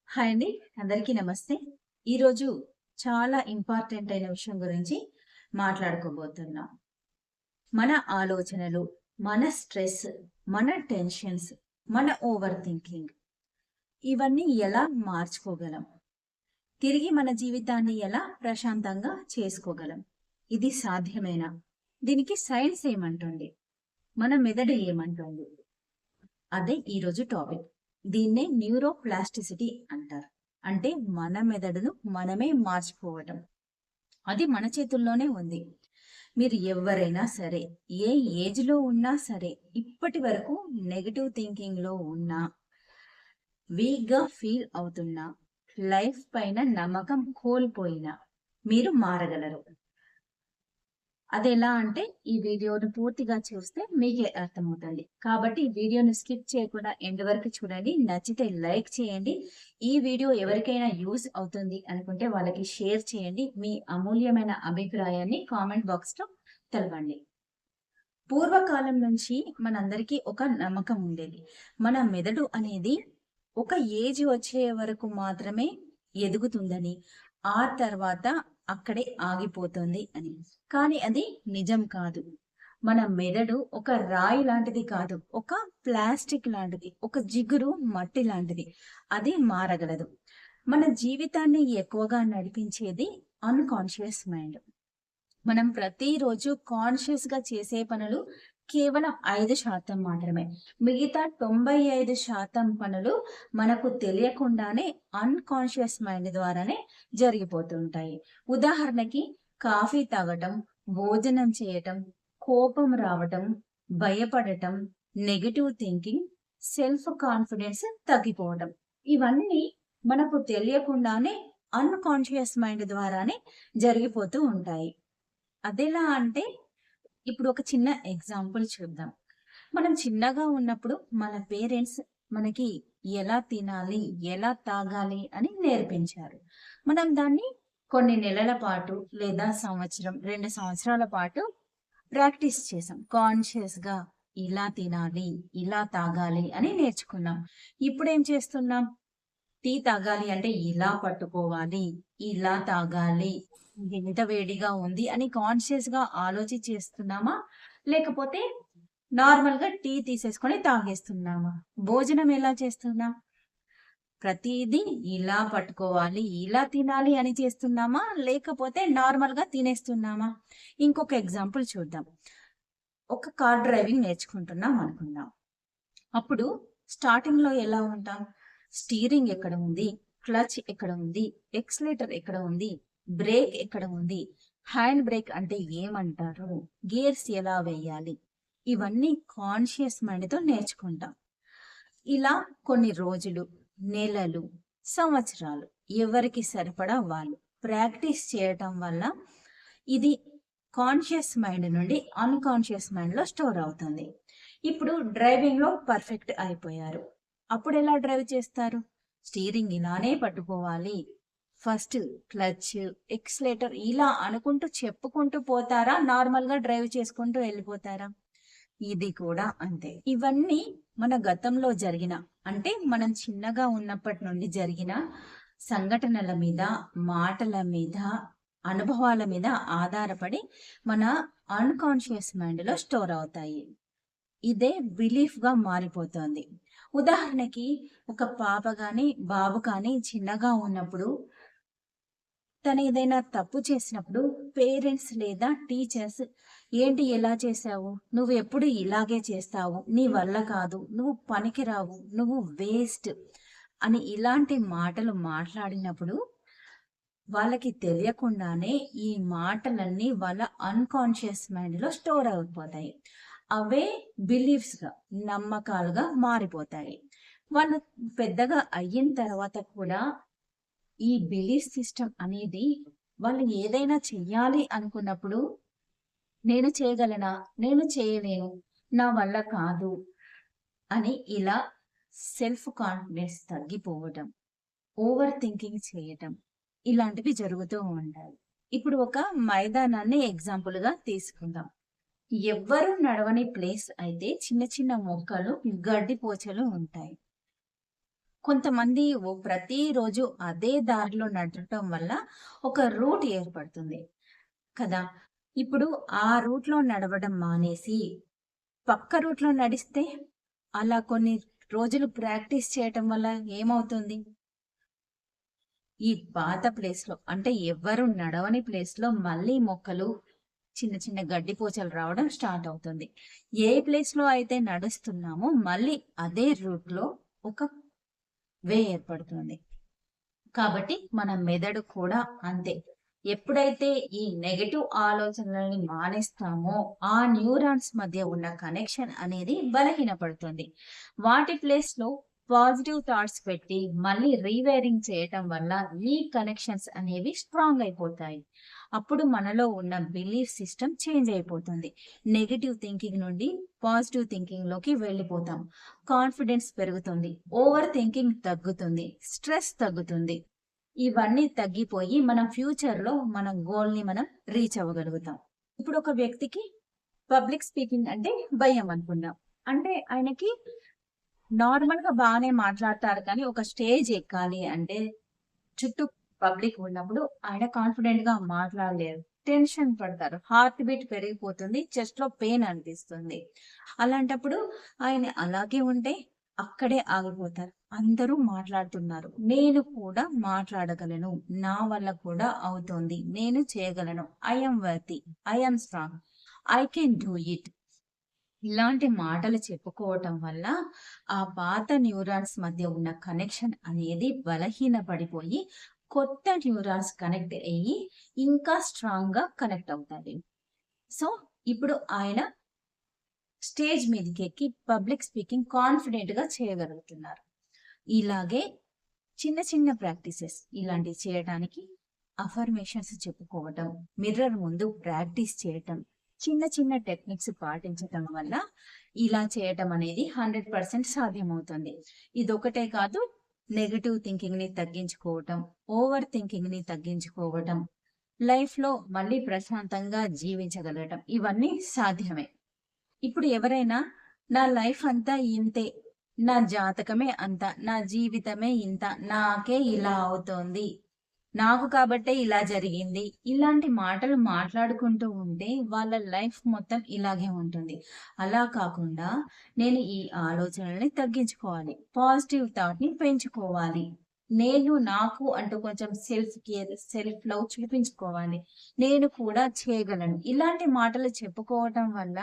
Hi అండి. అందరికీ నమస్తే. ఈరోజు చాలా ఇంపార్టెంట్ అయిన విషయం గురించి మాట్లాడుకోబోతున్నాం. మన ఆలోచనలు, మన స్ట్రెస్, మన టెన్షన్స్, మన ఓవర్ థింకింగ్ ఇవన్నీ ఎలా మార్చుకోగలం? తిరిగి మన జీవితాన్ని ఎలా ప్రశాంతంగా చేసుకోగలం? ఇది సాధ్యమేనా? దీనికి సైన్స్ ఏమంటుంది? మన మెదడు ఏమంటుంది? అదే ఈరోజు టాపిక్. దీన్నే న్యూరోప్లాస్టిసిటీ అంటారు. అంటే మన మెదడును మనమే మార్చుకోవటం. అది మన చేతుల్లోనే ఉంది. మీరు ఎవరైనా సరే, ఏ ఏజ్‌లో ఉన్నా సరే, ఇప్పటి వరకు నెగెటివ్ థింకింగ్‌లో ఉన్నా, వీక్‌గా ఫీల్ అవుతున్నా, లైఫ్ పైన నమ్మకం కోల్పోయినా మీరు మారగలరు. అదెలా అంటే ఈ వీడియోని పూర్తిగా చూస్తే మీకే అర్థమవుతుంది. కాబట్టి ఈ వీడియోని స్కిప్ చేయకుండా ఎండ్ వరకు చూడండి. నచ్చితే లైక్ చేయండి. ఈ వీడియో ఎవరికైనా యూజ్ అవుతుంది అనుకుంటే వాళ్ళకి షేర్ చేయండి. మీ అమూల్యమైన అభిప్రాయాన్ని కామెంట్ బాక్స్‌లో తెలపండి. పూర్వకాలం నుంచి మనందరికీ ఒక నమ్మకం ఉండేది. మన మెదడు అనేది ఒక ఏజ్ వచ్చే వరకు మాత్రమే ఎదుగుతుందని, ఆ తర్వాత అక్కడే ఆగిపోతుంది అని. కానీ అది నిజం కాదు. మన మెదడు ఒక రాయి లాంటిది కాదు. ఒక ప్లాస్టిక్ లాంటిది. ఒక జిగురు మట్టి లాంటిది. అది మారగలదు. మన జీవితాన్ని ఎక్కువగా నడిపించేది అన్‌కాన్షియస్ మైండ్. మనం ప్రతిరోజు కాన్షియస్‌గా చేసే పనులు కేవలం 5% మాత్రమే. మిగతా 95% పనులు మనకు తెలియకుండానే అన్‌కాన్షియస్ మైండ్ ద్వారానే జరిగిపోతుంటాయి. ఉదాహరణకి కాఫీ తాగటం, భోజనం చేయటం, కోపం రావటం, భయపడటం, నెగెటివ్ థింకింగ్, సెల్ఫ్ కాన్ఫిడెన్స్ తగ్గిపోవడం. ఇవన్నీ మనకు తెలియకుండానే అన్‌కాన్షియస్ మైండ్ ద్వారానే జరిగిపోతూ ఉంటాయి. అదెలా అంటే, ఇప్పుడు ఒక చిన్న ఎగ్జాంపుల్ చూద్దాం. మనం చిన్నగా ఉన్నప్పుడు మన పేరెంట్స్ మనకి ఎలా తినాలి, ఎలా తాగాలి అని నేర్పించారు. మనం దాన్ని కొన్ని నెలల పాటు లేదా సంవత్సరం, 2 సంవత్సరాల పాటు ప్రాక్టీస్ చేసాం. కాన్షియస్‌గా ఇలా తినాలి, ఇలా తాగాలి అని నేర్చుకున్నాం. ఇప్పుడేం చేస్తున్నాం? టీ తాగాలి అంటే ఇలా పట్టుకోవాలి, ఇలా తాగాలి, ఎంత వేడిగా ఉంది అని కాన్షియస్‌గా ఆలోచించేస్తున్నామా? లేకపోతే నార్మల్‌గా టీ తీసేసుకొని తాగేస్తున్నామా? భోజనం ఎలా చేస్తున్నాం? ప్రతీదీ ఇలా పట్టుకోవాలి, ఇలా తినాలి అని చేస్తున్నామా? లేకపోతే నార్మల్‌గా తినేస్తున్నామా? ఇంకొక ఎగ్జాంపుల్ చూద్దాం. ఒక కార్ డ్రైవింగ్ నేర్చుకుంటున్నాం అనుకుందాం. అప్పుడు స్టార్టింగ్‌లో ఎలా ఉంటాం? స్టీరింగ్ ఎక్కడ ఉంది? క్లచ్ ఎక్కడ ఉంది? ఎక్సిలరేటర్ ఎక్కడ ఉంది? బ్రేక్ ఎక్కడ ఉంది? హ్యాండ్ బ్రేక్ అంటే ఏమంటారు? గేర్స్ ఎలా వేయాలి? ఇవన్నీ కాన్షియస్ మైండ్‌తో నేర్చుకుంటాం. ఇలా కొన్ని రోజులు, నెలలు, సంవత్సరాలు ఎవరికి సరిపడా వాళ్ళు ప్రాక్టీస్ చేయటం వల్ల ఇది కాన్షియస్ మైండ్ నుండి అన్‌కాన్షియస్ మైండ్‌లో స్టోర్ అవుతుంది. ఇప్పుడు డ్రైవింగ్‌లో పర్ఫెక్ట్ అయిపోయారు. అప్పుడెలా డ్రైవ్ చేస్తారు? స్టీరింగ్ ఇలానే పట్టుకోవాలి. ఫస్ట్ క్లచ్, ఎక్సిలరేటర్ ఇలా అనుకుంటూ చెప్పుకుంటూ పోతారా? నార్మల్‌గా డ్రైవ్ చేసుకుంటూ వెళ్ళిపోతారా? ఇది కూడా అంతే. ఇవన్నీ మన గతంలో జరిగిన అంటే మనం చిన్నగా ఉన్నప్పటి నుండి జరిగిన సంఘటనల మీద, మాటల మీద, అనుభవాల మీద ఆధారపడి మన అన్‌కాన్షియస్ మైండ్‌లో స్టోర్ అవుతాయి. ఇదే బిలీఫ్‌గా మారిపోతోంది. ఉదాహరణకి ఒక పాప గాని, బాబు కానీ చిన్నగా ఉన్నప్పుడు తనేదైనా తప్పు చేసినప్పుడు పేరెంట్స్ లేదా టీచర్స్ ఏంటి ఎలా చేశావు? నువ్వెప్పుడు ఇలాగే చేస్తావు. నీ వల్ల కాదు. నువ్వు పనికిరావు. నువ్వు వేస్ట్ అని ఇలాంటి మాటలు మాట్లాడినప్పుడు వాళ్ళకి తెలియకుండానే ఈ మాటలన్నీ వాళ్ళ అన్‌కాన్షియస్ మైండ్‌లో స్టోర్ అయిపోతాయి. అవే బిలీఫ్స్‌గా, నమ్మకాలుగా మారిపోతాయి. వాళ్ళు పెద్దగా అయిన తర్వాత కూడా ఈ బిలీఫ్ సిస్టమ్ అనేది వాళ్ళు ఏదైనా చెయ్యాలి అనుకున్నప్పుడు నేను చేయగలనా? నేను చేయలేను. నా వల్ల కాదు అని ఇలా సెల్ఫ్ కాన్ఫిడెన్స్ తగ్గిపోవటం, ఓవర్ థింకింగ్ చేయటం ఇలాంటివి జరుగుతూ ఉంటాయి. ఇప్పుడు ఒక మైదానాన్ని ఎగ్జాంపుల్‌గా తీసుకుందాం. ఎవ్వరు నడవని ప్లేస్ అయితే చిన్న చిన్న మొక్కలు, గడ్డి పోచలు ఉంటాయి. కొంతమంది ప్రతిరోజు అదే దారిలో నడవటం వల్ల ఒక రూట్ ఏర్పడుతుంది కదా! ఇప్పుడు ఆ రూట్‌లో నడవడం మానేసి పక్క రూట్‌లో నడిస్తే అలా కొన్ని రోజులు ప్రాక్టీస్ చేయటం వల్ల ఏమవుతుంది? ఈ పాత ప్లేస్‌లో అంటే ఎవ్వరు నడవని ప్లేస్‌లో మళ్ళీ మొక్కలు, చిన్న చిన్న గడ్డి పోచలు రావడం స్టార్ట్ అవుతుంది. ఏ ప్లేస్‌లో అయితే నడుస్తున్నామో మళ్ళీ అదే రూట్‌లో ఒక ఏర్పడుతుంది. కాబట్టి మన మెదడు కూడా అంతే. ఎప్పుడైతే ఈ నెగెటివ్ ఆలోచనలని మానేస్తామో, ఆ న్యూరాన్స్ మధ్య ఉన్న కనెక్షన్ అనేది బలహీనపడుతుంది. వాటి ప్లేస్‌లో పాజిటివ్ థాట్స్ పెట్టి, మళ్ళీ రీవైరింగ్ చేయటం వల్ల ఈ కనెక్షన్స్ అనేవి స్ట్రాంగ్ అయిపోతాయి. అప్పుడు మనలో ఉన్న బిలీఫ్ సిస్టమ్ చేంజ్ అయిపోతుంది. నెగెటివ్ థింకింగ్ నుండి పాజిటివ్ థింకింగ్‌లోకి వెళ్ళిపోతాం. కాన్ఫిడెన్స్ పెరుగుతుంది. ఓవర్ థింకింగ్ తగ్గుతుంది. స్ట్రెస్ తగ్గుతుంది. ఇవన్నీ తగ్గిపోయి మనం ఫ్యూచర్‌లో మన గోల్‌ని మనం రీచ్ అవ్వగలుగుతాం. ఇప్పుడు ఒక వ్యక్తికి పబ్లిక్ స్పీకింగ్ అంటే భయం అనుకుందాం. అంటే ఆయనకి నార్మల్‌గా బానే మాట్లాడతారు కానీ ఒక స్టేజ్ ఎక్కాలి అంటే చుట్టూ పబ్లిక్ ఉన్నప్పుడు ఆయన కాన్ఫిడెంట్‌గా మాట్లాడలేరు. టెన్షన్ పడతారు. హార్ట్ బీట్ పెరిగిపోతుంది. చెస్ట్‌లో పెయిన్ అనిపిస్తుంది. అలాంటప్పుడు ఆయన అలాగే ఉంటే అక్కడే ఆగిపోతారు. అందరూ మాట్లాడుతున్నారు. నేను కూడా మాట్లాడగలను. నా వల్ల కూడా అవుతుంది. నేను చేయగలను. I am worthy. I am strong. I can do it. ఇలాంటి మాటలు చెప్పుకోవటం వల్ల ఆ పాత న్యూరాన్స్ మధ్య ఉన్న కనెక్షన్ అనేది బలహీనపడిపోయి కొత్త న్యూరాన్స్ కనెక్ట్ అయ్యి ఇంకా స్ట్రాంగ్‌గా కనెక్ట్ అవుతాయి. సో, ఇప్పుడు ఆయన స్టేజ్ మీదకెక్కి పబ్లిక్ స్పీకింగ్ కాన్ఫిడెంట్‌గా చేయగలుగుతున్నారు. ఇలాగే చిన్న చిన్న ప్రాక్టీసెస్ ఇలాంటివి చేయడానికి అఫర్మేషన్స్ చెప్పుకోవటం, మిర్రర్ ముందు ప్రాక్టీస్ చేయటం, చిన్న చిన్న టెక్నిక్స్ పాటించటం వల్ల ఇలా చేయటం అనేది 100% సాధ్యమవుతుంది. ఇదొకటే కాదు, నెగెటివ్ థింకింగ్‌ని తగ్గించుకోవటం, ఓవర్ థింకింగ్‌ని తగ్గించుకోవటం, లైఫ్‌లో మళ్ళీ ప్రశాంతంగా జీవించగలగటం ఇవన్నీ సాధ్యమే. ఇప్పుడు ఎవరైనా నా లైఫ్ అంతా ఇంతే, నా జాతకమే అంత, నా జీవితమే ఇంత, నాకే ఇలా అవుతోంది, నాకు కాబట్టే ఇలా జరిగింది, ఇలాంటి మాటలు మాట్లాడుకుంటూ ఉంటే వాళ్ళ లైఫ్ మొత్తం ఇలాగే ఉంటుంది. అలా కాకుండా నేను ఈ ఆలోచనల్ని తగ్గించుకోవాలి. పాజిటివ్ థాట్‌ని పెంచుకోవాలి. నేను నాకు అంటూ కొంచెం సెల్ఫ్ కేర్, సెల్ఫ్ లవ్ చూపించుకోవాలి. నేను కూడా చేయగలను. ఇలాంటి మాటలు చెప్పుకోవటం వల్ల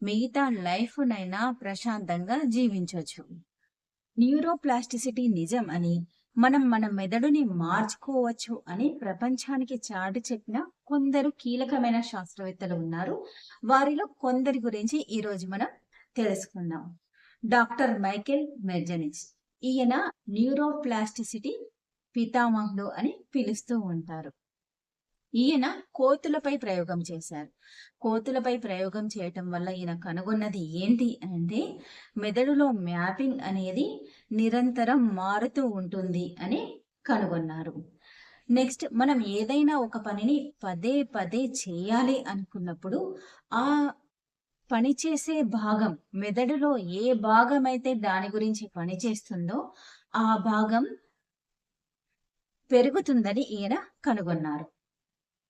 మిగతా లైఫ్‌నైనా ప్రశాంతంగా జీవించొచ్చు. న్యూరోప్లాస్టిసిటీ నిజం అని, మనం మన మెదడుని మార్చుకోవచ్చు అని ప్రపంచానికి చాటి చెప్పిన కొందరు కీలకమైన శాస్త్రవేత్తలు ఉన్నారు. వారిలో కొందరి గురించి ఈరోజు మనం తెలుసుకుందాం. Doctor Michael Merzenich. ఈయన న్యూరోప్లాస్టిసిటీ పితామహుడు అని పిలుస్తూ ఉంటారు. ఈయన కోతులపై ప్రయోగం చేశారు. కోతులపై ప్రయోగం చేయటం వల్ల ఈయన కనుగొన్నది ఏంటి అంటే, మెదడులో మ్యాపింగ్ అనేది నిరంతరం మారుతూ ఉంటుంది అని కనుగొన్నారు. నెక్స్ట్ మనం ఏదైనా ఒక పనిని పదే పదే చేయాలి అనుకున్నప్పుడు, ఆ పని చేసే భాగం మెదడులో ఏ భాగమైతే దాని గురించి పనిచేస్తుందో, ఆ భాగం పెరుగుతుందని ఈయన కనుగొన్నారు.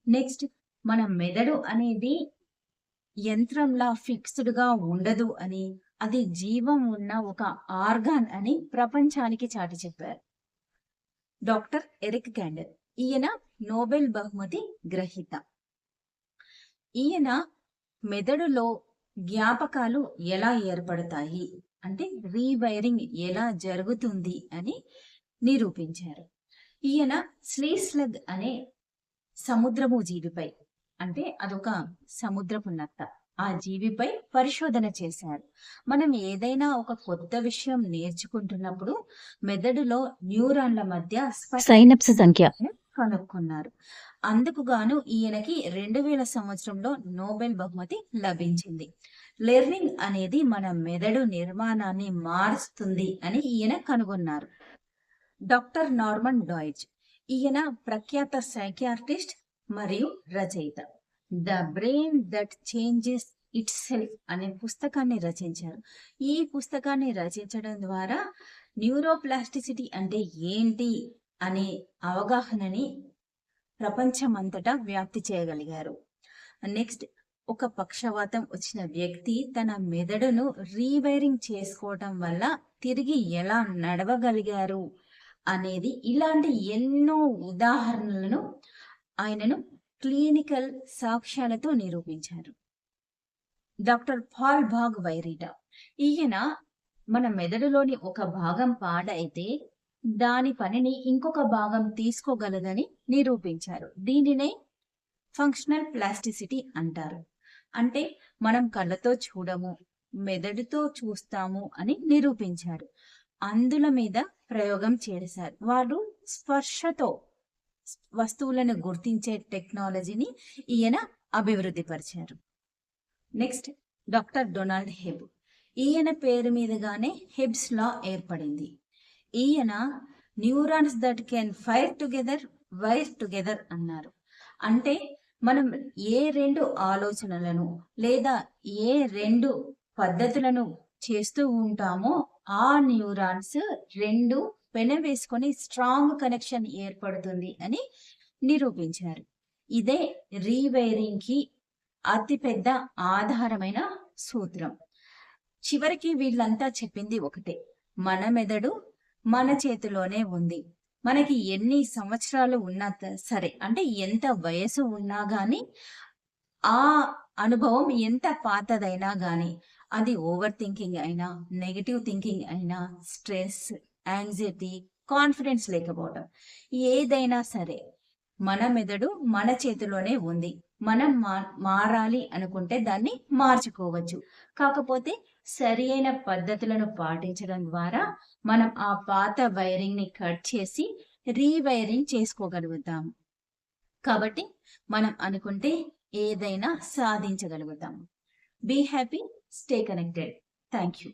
నెక్స్ట్ మన మెదడు అనేది యంత్రంలా ఫిక్స్‌డ్‌గా ఉండదు అని, అది జీవం ఉన్న ఒక ఆర్గాన్ అని ప్రపంచానికి చాటి చెప్పారు. Doctor Eric Kandel. ఈయన నోబెల్ బహుమతి గ్రహీత. ఈయన మెదడులో జ్ఞాపకాలు ఎలా ఏర్పడతాయి అంటే రీవైరింగ్ ఎలా జరుగుతుంది అని నిరూపించారు. ఈయన స్లీస్లగ్ అనే సముద్రపు జీవిపై అంటే అదొక సముద్రపు నత్త. ఆ జీవిపై పరిశోధన చేశారు. మనం ఏదైనా ఒక కొత్త విషయం నేర్చుకుంటున్నప్పుడు మెదడులో న్యూరాన్ల మధ్య సైనప్స్ సంఖ్య కనుక్కున్నారు. అందుకు గాను ఈయనకి 2000 సంవత్సరంలో నోబెల్ బహుమతి లభించింది. లెర్నింగ్ అనేది మన మెదడు నిర్మాణాన్ని మారుస్తుంది అని ఈయన కనుగొన్నారు. Doctor Norman Doidge. ఈయన ప్రఖ్యాత సైకియాట్రిస్ట్ మరియు రచయిత. The brain that changes itself అనే పుస్తకాన్ని రచించారు. ఈ పుస్తకాన్ని రచించడం ద్వారా న్యూరోప్లాస్టిసిటీ అంటే ఏంటి అనే అవగాహనని ప్రపంచమంతటా వ్యాప్తి చేయగలిగారు. నెక్స్ట్, ఒక పక్షవాతం వచ్చిన వ్యక్తి తన మెదడును రీవైరింగ్ చేసుకోవటం వల్ల తిరిగి ఎలా నడవగలిగారు అనేది, ఇలాంటి ఎన్నో ఉదాహరణలను ఆయనను క్లినికల్ సాక్ష్యాలతో నిరూపించారు. డాక్టర్ పాల్ భాగ్ వైరిటా, ఈయన మన మెదడులోని ఒక భాగం పాడైతే దాని పనిని ఇంకొక భాగం తీసుకోగలదని నిరూపించారు. దీనినే ఫంక్షనల్ ప్లాస్టిసిటీ అంటారు. అంటే మనం కళ్ళతో చూడము, మెదడుతో చూస్తాము అని నిరూపించారు. అందుల మీద ప్రయోగం చేశారు. వారు స్పర్శతో వస్తువులను గుర్తించే టెక్నాలజీని ఈయన అభివృద్ధి పరిచారు. Next, doctor Donald హెబ్. ఈయన పేరు మీదుగానే హెబ్స్ లా ఏర్పడింది. ఈయన neurons that can fire together అన్నారు. అంటే మనం ఏ రెండు ఆలోచనలను లేదా ఏ రెండు పద్ధతులను చేస్తూ ఉంటామో ఆ న్యూరాన్స్ రెండు పెనవేసుకొని స్ట్రాంగ్ కనెక్షన్ ఏర్పడుతుంది అని నిరూపించారు. ఇదే రీవైరింగ్ కి అతిపెద్ద ఆధారమైన సూత్రం. చివరికి వీళ్ళంతా చెప్పింది ఒకటే, మన మెదడు మన చేతిలోనే ఉంది. మనకి ఎన్ని సంవత్సరాలు ఉన్నా సరే, అంటే ఎంత వయసు ఉన్నా గాని, ఆ అనుభవం ఎంత పాతదైనా గాని, అది ఓవర్ థింకింగ్ అయినా, నెగటివ్ థింకింగ్ అయినా, స్ట్రెస్, యాంగ్జైటీ, కాన్ఫిడెన్స్ లేకపోవడం, ఏదైనా సరే మన మెదడు మన చేతిలోనే ఉంది. మనం మారాలి అనుకుంటే దాన్ని మార్చుకోవచ్చు. కాకపోతే సరి అయిన పద్ధతులను పాటించడం ద్వారా మనం ఆ పాత వైరింగ్ ని కట్ చేసి రీవైరింగ్ చేసుకోగలుగుతాం. కాబట్టి మనం అనుకుంటే ఏదైనా సాధించగలుగుతాం. Be happy, stay connected. Thank you.